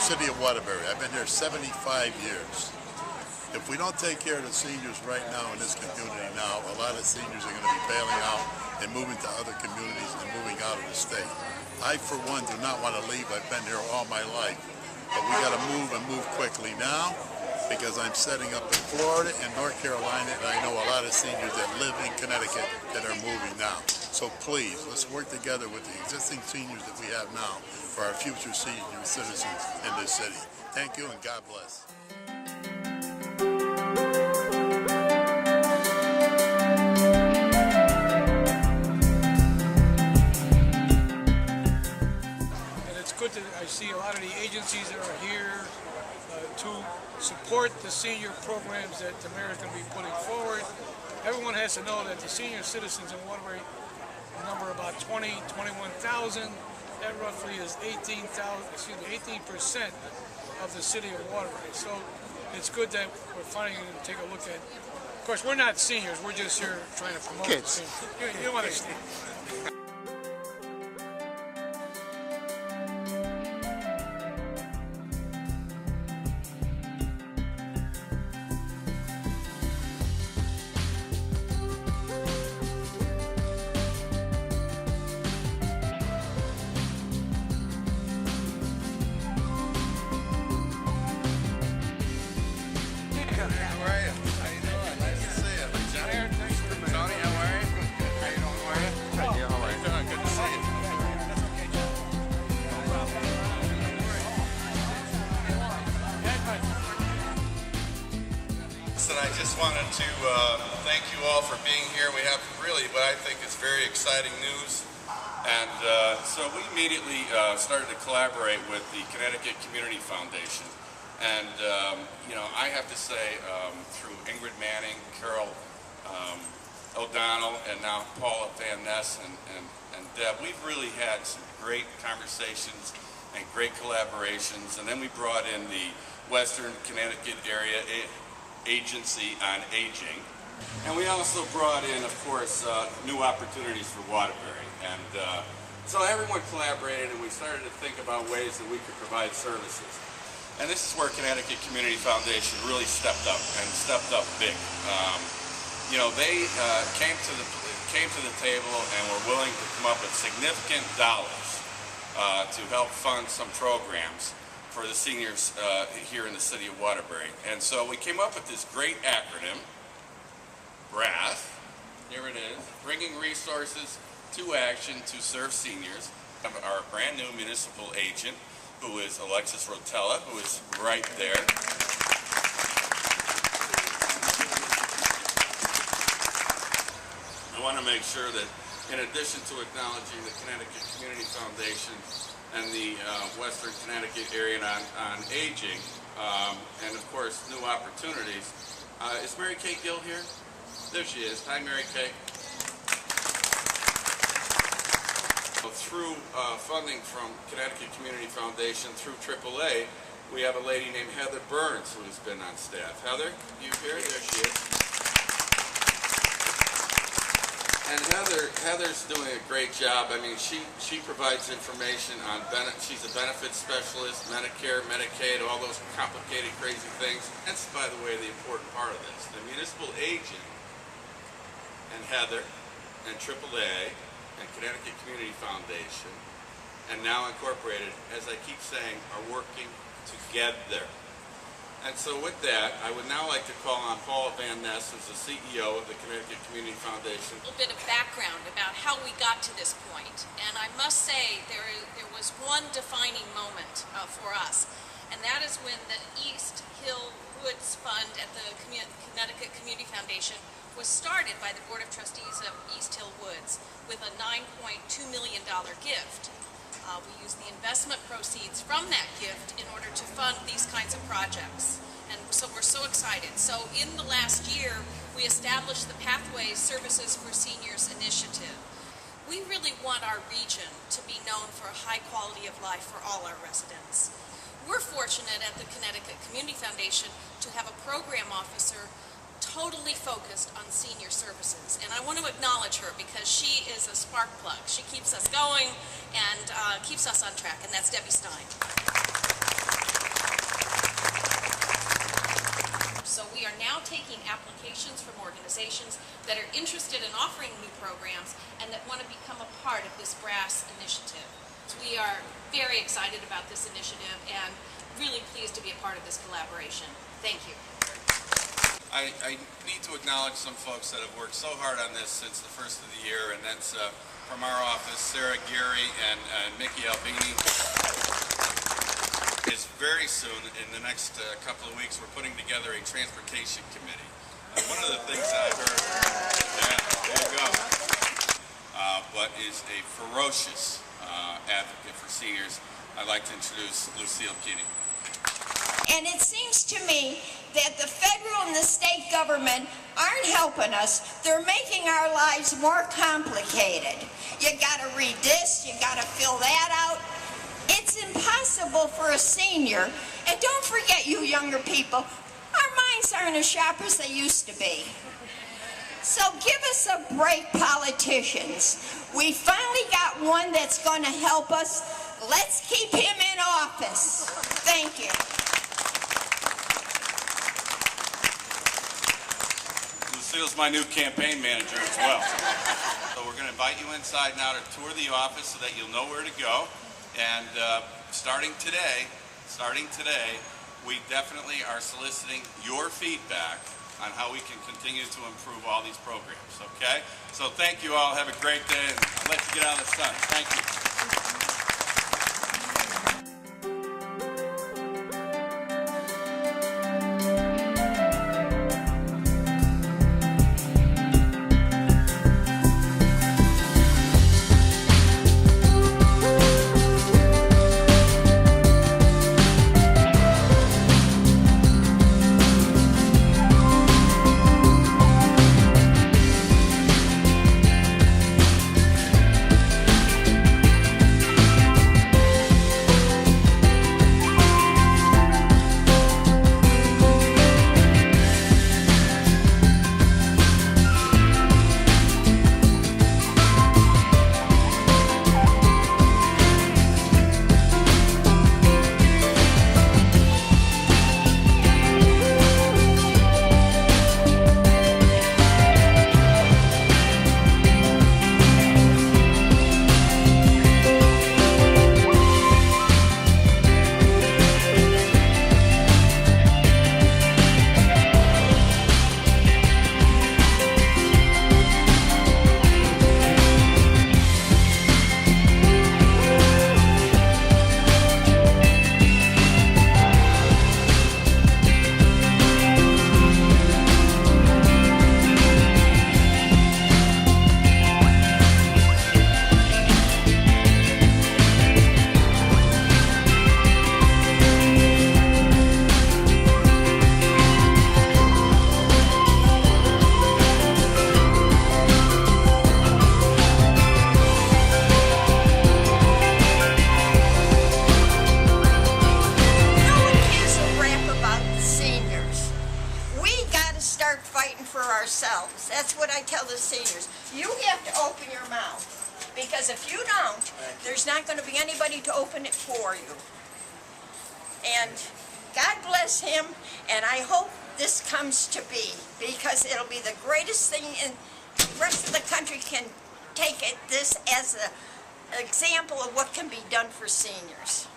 city of Waterbury. I've been here 75 years. If we don't take care of the seniors right now in this community now, a lot of seniors are going to be bailing out and moving to other communities and moving out of the state. I, for one, do not want to leave. I've been here all my life. But we got to move and move quickly now, because I'm setting up in Florida and North Carolina, and I know a lot of seniors that live in Connecticut that are moving now. So please, let's work together with the existing seniors that we have now for our future senior citizens in this city. Thank you and God bless. I see a lot of the agencies that are here to support the senior programs that the mayor is going to be putting forward. Everyone has to know that the senior citizens in Waterbury number about 21,000. That roughly is 18% of the city of Waterbury. So it's good that we're finally going to take a look at. Of course, we're not seniors. We're just here trying to promote the seniors. You don't understand. And I just wanted to thank you all for being here. We have really what I think is very exciting news. And so we immediately started to collaborate with the Connecticut Community Foundation. And, you know, I have to say, through Ingrid Manning, Carol O'Donnell, and now Paula Van Ness and Deb, we've really had some great conversations and great collaborations. And then we brought in the Western Connecticut area Agency on Aging. And we also brought in, of course, new opportunities for Waterbury. And so everyone collaborated, and we started to think about ways that we could provide services. And this is where Connecticut Community Foundation really stepped up, and stepped up big. You know, they came to the table and were willing to come up with significant dollars to help fund some programs for the seniors here in the city of Waterbury. And so we came up with this great acronym, BRASS. Here it is, bringing resources to action to serve seniors. Our brand new municipal agent, who is Alexis Rotella, who is right there. I want to make sure that in addition to acknowledging the Connecticut Community Foundation and the Western Connecticut area on aging, and of course new opportunities. Is Mary Kay Gill here? There she is. Hi, Mary Kay. Through funding from Connecticut Community Foundation through AAA, we have a lady named Heather Burns who's been on staff. Heather, you here? There she is. And Heather's doing a great job. I mean, she provides information on she's a benefits specialist, Medicare, Medicaid, all those complicated, crazy things. That's, by the way, the important part of this. The municipal agent and Heather and AAA and Connecticut Community Foundation, and now Incorporated, as I keep saying, are working together. And so with that, I would now like to call on Paula Van Ness, who's the CEO of the Connecticut Community Foundation. A little bit of background about how we got to this point. And I must say there was one defining moment for us, and that is when the East Hill Woods Fund at the Connecticut Community Foundation was started by the Board of Trustees of East Hill Woods with a $9.2 million gift. We use the investment proceeds from that gift in order to fund these kinds of projects. And so we're so excited. So in the last year, we established the Pathways Services for Seniors initiative. We really want our region to be known for a high quality of life for all our residents. We're fortunate at the Connecticut Community Foundation to have a program officer totally focused on senior services, and I want to acknowledge her because she is a spark plug. She keeps us going and keeps us on track, and that's Debbie Stein. applications from organizations that are interested in offering new programs and that want to become a part of this BRASS initiative. So we are very excited about this initiative and really pleased to be a part of this collaboration. Thank you. I need to acknowledge some folks that have worked so hard on this since the first of the year, and that's from our office, Sarah Gary and Mickey Albini. Is very soon, in the next couple of weeks, we're putting together a transportation committee. One of the things that I heard, yeah, there you go, but is a ferocious advocate for seniors. I'd like to introduce Lucille Keating. And it seems to me that the federal and the state government aren't helping us. They're making our lives more complicated. You gotta read this, you gotta fill that out. It's impossible for a senior. And don't forget, you younger people, our minds aren't as sharp as they used to be. So give us a break, politicians. We finally got one that's going to help us. Let's keep him in office. Thank you. Lucille's my new campaign manager as well. So we're going to invite you inside now to tour the office so that you'll know where to go. And starting today, we definitely are soliciting your feedback on how we can continue to improve all these programs, okay? So thank you all. Have a great day, and I'll let you get out of the sun. Thank you. ourselves. That's what I tell the seniors. You have to open your mouth, because if you don't, there's not going to be anybody to open it for you. And God bless him, and I hope this comes to be, because it'll be the greatest thing, and the rest of the country can take this as an example of what can be done for seniors.